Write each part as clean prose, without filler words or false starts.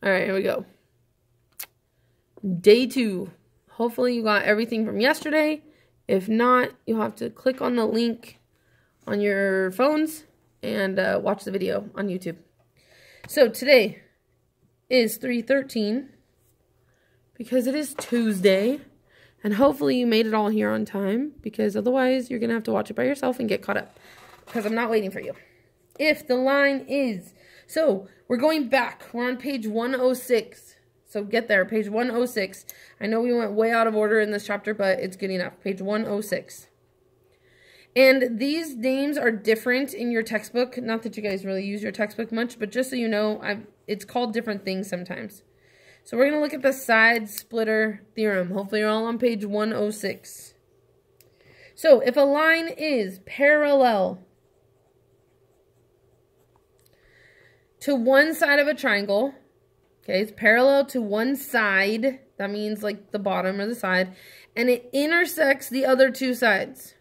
All right, here we go. Day 2. Hopefully you got everything from yesterday. If not, you'll have to click on the link on your phones and watch the video on YouTube. So today is 3/13 because it is Tuesday. And hopefully you made it all here on time, because otherwise you're going to have to watch it by yourself and get caught up, because I'm not waiting for you. If the line is, so we're going back. We're on page 106. So get there, page 106. I know we went way out of order in this chapter, but it's good enough. Page 106. And these names are different in your textbook. Not that you guys really use your textbook much, but just so you know, it's called different things sometimes. So we're going to look at the side splitter theorem. Hopefully you're all on page 106. So if a line is parallel to one side of a triangle, okay, it's parallel to one side, that means like the bottom or the side, and it intersects the other two sides.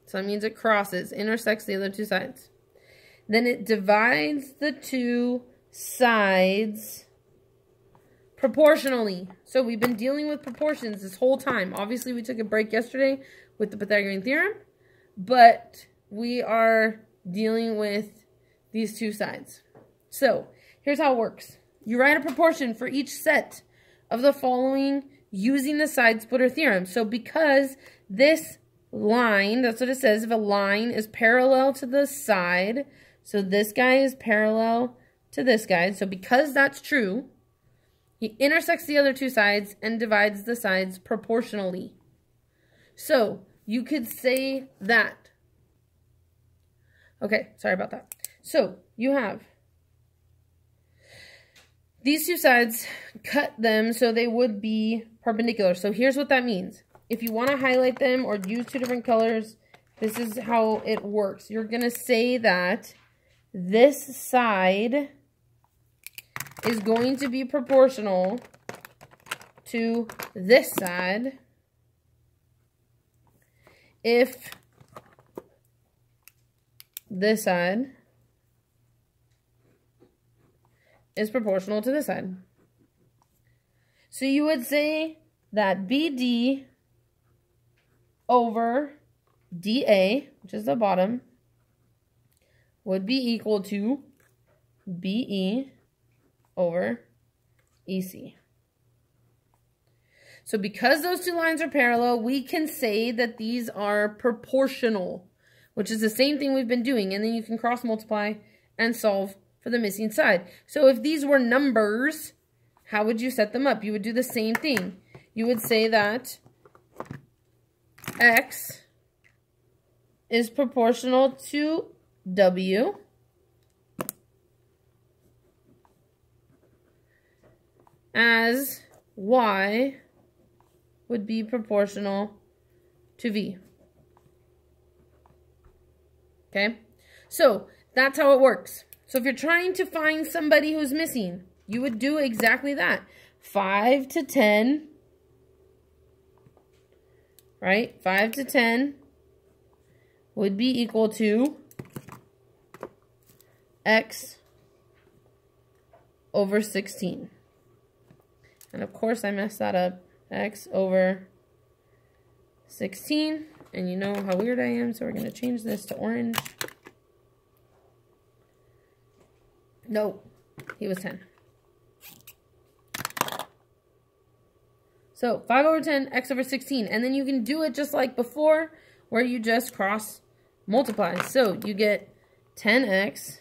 So that means it crosses, intersects the other two sides. Then it divides the two sides proportionally. So we've been dealing with proportions this whole time. Obviously, we took a break yesterday with the Pythagorean theorem, but we are dealing with these two sides. So here's how it works. You write a proportion for each set of the following using the side splitter theorem. So because this line, that's what it says, if a line is parallel to the side, so this guy is parallel to this guy, so because that's true, he intersects the other two sides and divides the sides proportionally. So you could say that. Okay, sorry about that. So you have these two sides, cut them so they would be perpendicular. So here's what that means. If you want to highlight them or use two different colors, this is how it works. You're going to say that this side is going to be proportional to this side if this side is proportional to this side. So you would say that BD over DA, which is the bottom, would be equal to BE over EC. So because those two lines are parallel, we can say that these are proportional, which is the same thing we've been doing. And then you can cross multiply and solve for the missing side. So if these were numbers, how would you set them up? You would do the same thing. You would say that X is proportional to W as Y would be proportional to V. Okay? So that's how it works. So if you're trying to find somebody who's missing, you would do exactly that. 5 to 10, right? 5 to 10 would be equal to X over 16. And of course I messed that up. X over 16. And you know how weird I am, so we're going to change this to orange. No, he was 10. So 5 over 10, X over 16. And then you can do it just like before, where you just cross multiply. So you get 10X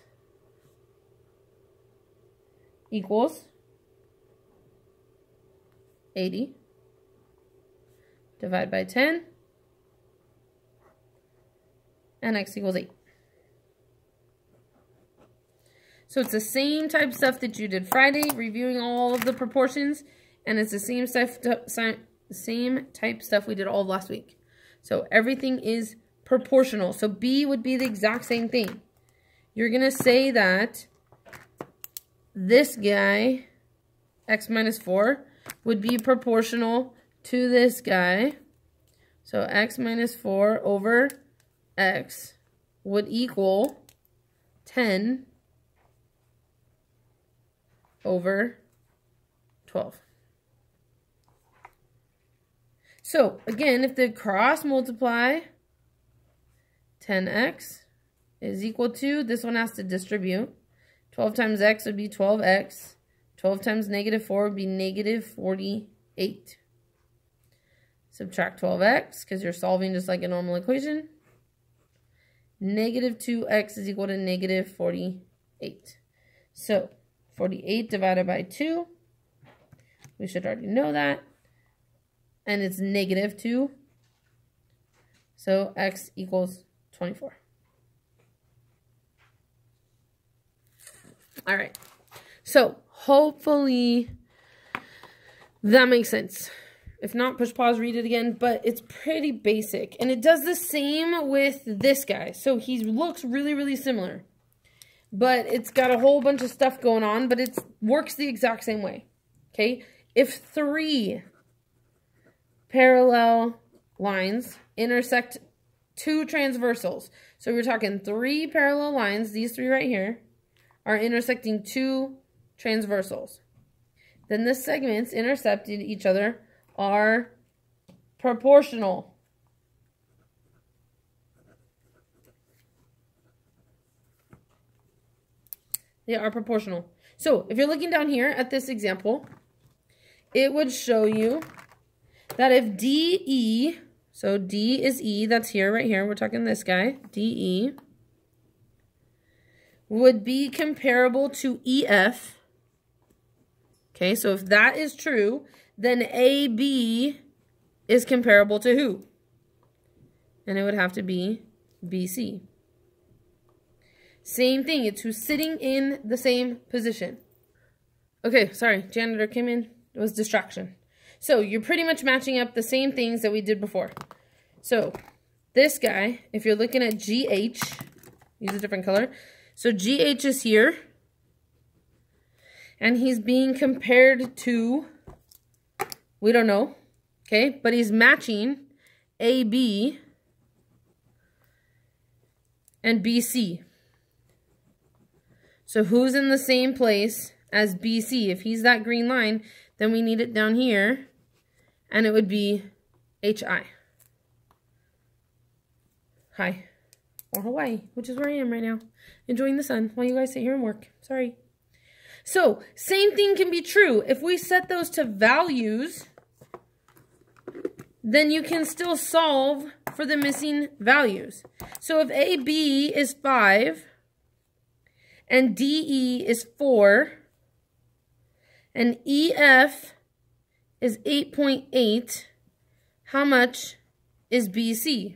equals 80. Divide by 10. And X equals 8. So it's the same type stuff that you did Friday, reviewing all of the proportions. And it's the same type stuff we did all of last week. So everything is proportional. So B would be the exact same thing. You're going to say that this guy, X minus 4, would be proportional to this guy. So X minus 4 over X would equal 10 over 12. So, again, if the cross multiply, 10x is equal to, this one has to distribute. 12 times x would be 12x. 12 times negative 4 would be negative 48. Subtract 12x, because you're solving just like a normal equation. Negative 2x is equal to negative 48. So, 48 divided by 2. We should already know that. And it's negative 2. So, x equals 24. All right. So, hopefully that makes sense. If not, push pause, read it again. But it's pretty basic. And it does the same with this guy. So, he looks really, really similar. But it's got a whole bunch of stuff going on. But it works the exact same way. Okay? If 3 parallel lines intersect 2 transversals. So, we're talking 3 parallel lines. These 3 right here are intersecting 2 transversals. Then the segments intercepting each other are proportional. They are proportional. So, if you're looking down here at this example, it would show you that if DE, so D is E, that's here, right here, we're talking this guy, DE, would be comparable to EF. Okay, so if that is true, then AB is comparable to who? And it would have to be BC. Same thing, it's who's sitting in the same position. Okay, sorry, janitor came in. It was distraction. So you're pretty much matching up the same things that we did before. So this guy, if you're looking at GH, use a different color. So GH is here, and he's being compared to, we don't know, okay, but he's matching AB and BC. So who's in the same place as BC? If he's that green line, then we need it down here, and it would be HI. Hi. Or Hawaii, which is where I am right now, enjoying the sun while you guys sit here and work. Sorry. So, same thing can be true. If we set those to values, then you can still solve for the missing values. So, if AB is 5, and DE is 4, and EF is 8.8, how much is BC?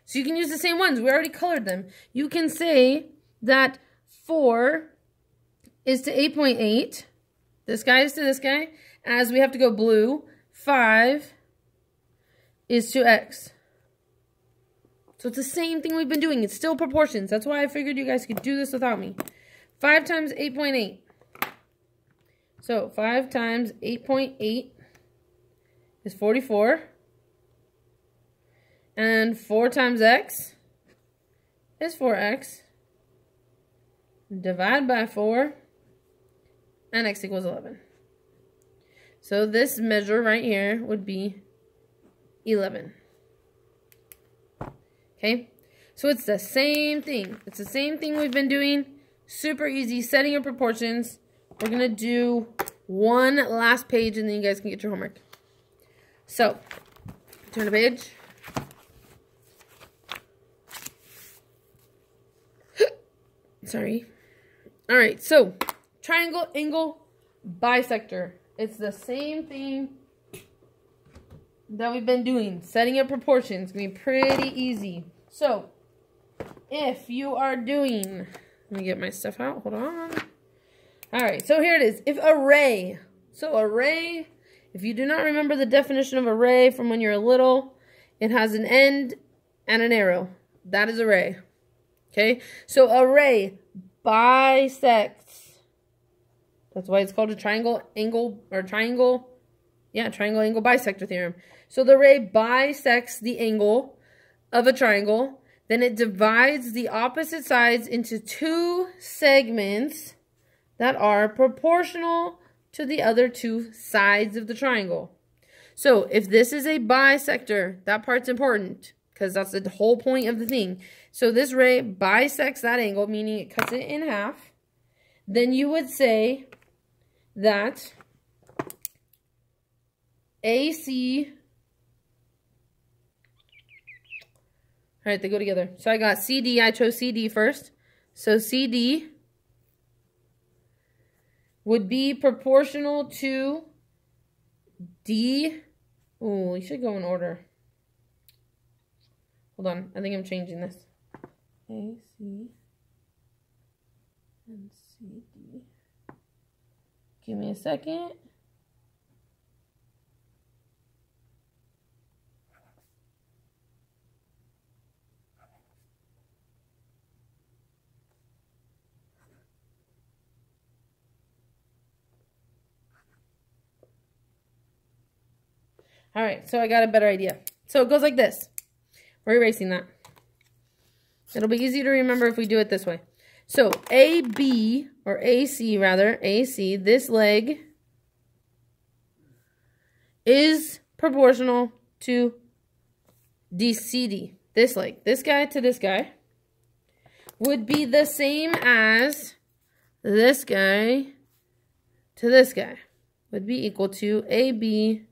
So you can use the same ones. We already colored them. You can say that 4 is to 8.8. This guy is to this guy. As we have to go blue, 5 is to X. So it's the same thing we've been doing. It's still proportions. That's why I figured you guys could do this without me. 5 times 8.8. So 5 times 8.8 is 44. And 4 times x is 4x. Divide by 4. And x equals 11. So this measure right here would be 11. Okay? So it's the same thing. It's the same thing we've been doing. Super easy. Setting your proportions. We're going to do one last page and then you guys can get your homework. So, turn the page. Sorry. All right, so triangle, angle, bisector. It's the same thing that we've been doing. Setting up proportions. It's going to be pretty easy. So, if you are doing... Let me get my stuff out. Hold on. All right, so here it is. If array. So, array, if you do not remember the definition of array from when you're little, it has an end and an arrow. That is array. Okay, so array bisects. That's why it's called a triangle, angle, or triangle. Yeah, triangle, angle, bisector theorem. So the array bisects the angle of a triangle. Then it divides the opposite sides into 2 segments that are proportional to the other two sides of the triangle. So if this is a bisector, that part's important because that's the whole point of the thing. So this ray bisects that angle, meaning it cuts it in half. Then you would say that AC, all right, they go together. So I got CD, I chose CD first. So CD would be proportional to D. Oh, you should go in order. Hold on, I think I'm changing this. A, C, and C, D. Give me a second. All right, so I got a better idea. So it goes like this. We're erasing that. It'll be easy to remember if we do it this way. So AB, or AC rather, AC, this leg is proportional to DCD. This leg, this guy to this guy, would be the same as this guy to this guy. Would be equal to AB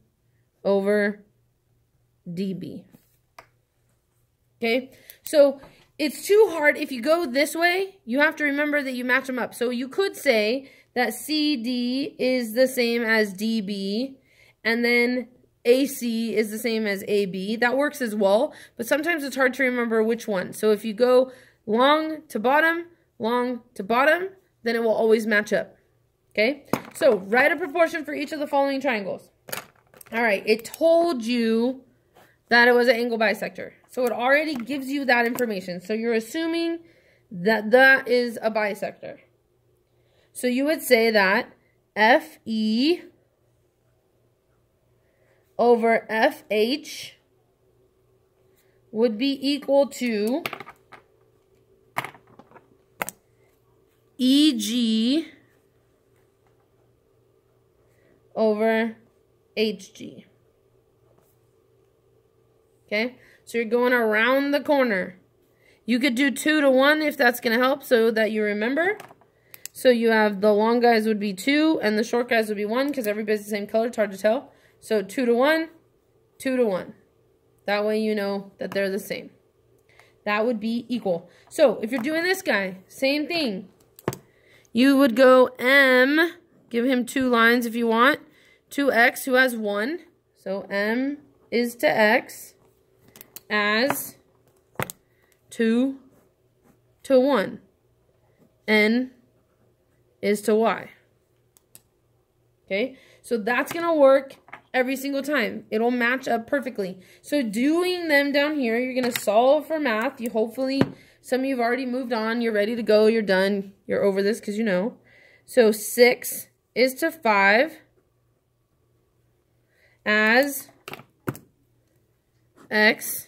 over DB. Okay, so it's too hard. If you go this way, you have to remember that you match them up. So you could say that CD is the same as DB, and then AC is the same as AB. That works as well, but sometimes it's hard to remember which one. So if you go long to bottom, then it will always match up. Okay, so write a proportion for each of the following triangles. All right, it told you that it was an angle bisector. So it already gives you that information. So you're assuming that that is a bisector. So you would say that FE over FH would be equal to EG over HG. Okay, so you're going around the corner. You could do 2 to 1 if that's going to help so that you remember. So you have the long guys would be 2 and the short guys would be 1 because everybody's the same color. It's hard to tell. So 2 to 1, 2 to 1. That way you know that they're the same. That would be equal. So if you're doing this guy, same thing. You would go M, give him 2 lines if you want, to X who has 1. So M is to X as 2 to 1. N is to Y. Okay, so that's going to work every single time. It'll match up perfectly. So doing them down here, you're going to solve for math. You hopefully, some of you have already moved on. You're ready to go. You're done. You're over this because you know. So 6 is to 5 as X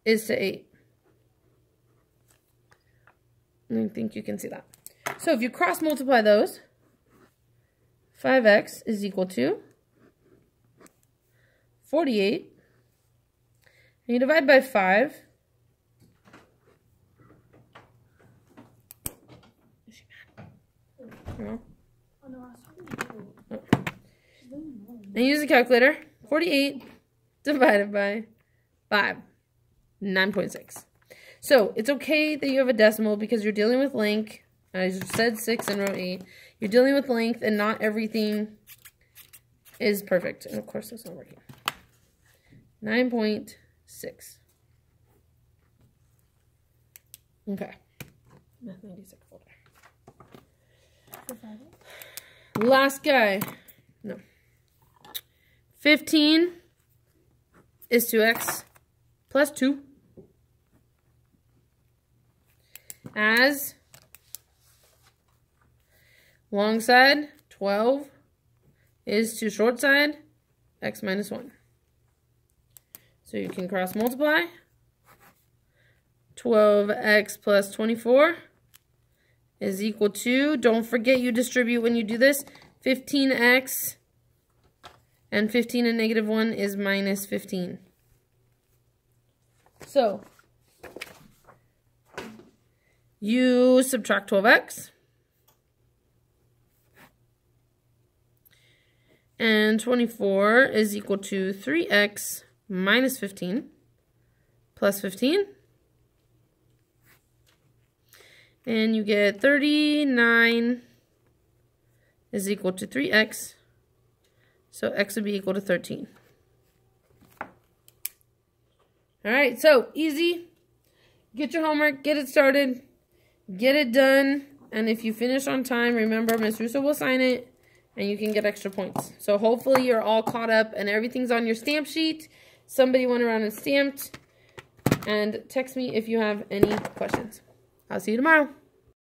is to 8. I think you can see that. So if you cross multiply those, 5x is equal to 48. And you divide by 5. Is she mad? No. And use a calculator. 48 divided by 5. 9.6. So it's okay that you have a decimal because you're dealing with length. I said 6 and wrote 8. You're dealing with length and not everything is perfect. And of course that's not working. 9.6. Okay. Math 96 folder. Last guy. No. 15 is to X plus 2 as long side 12 is to short side X minus 1. So you can cross multiply. 12x plus 24 is equal to, don't forget you distribute when you do this, 15x, and 15 and negative 1 is minus 15. So, you subtract 12x. And 24 is equal to 3x minus 15 plus 15. And you get 39 is equal to 3x. So x would be equal to 13. Alright, so easy. Get your homework, get it started, get it done. And if you finish on time, remember Ms. Russo will sign it and you can get extra points. So hopefully you're all caught up and everything's on your stamp sheet. Somebody went around and stamped. And text me if you have any questions. I'll see you tomorrow.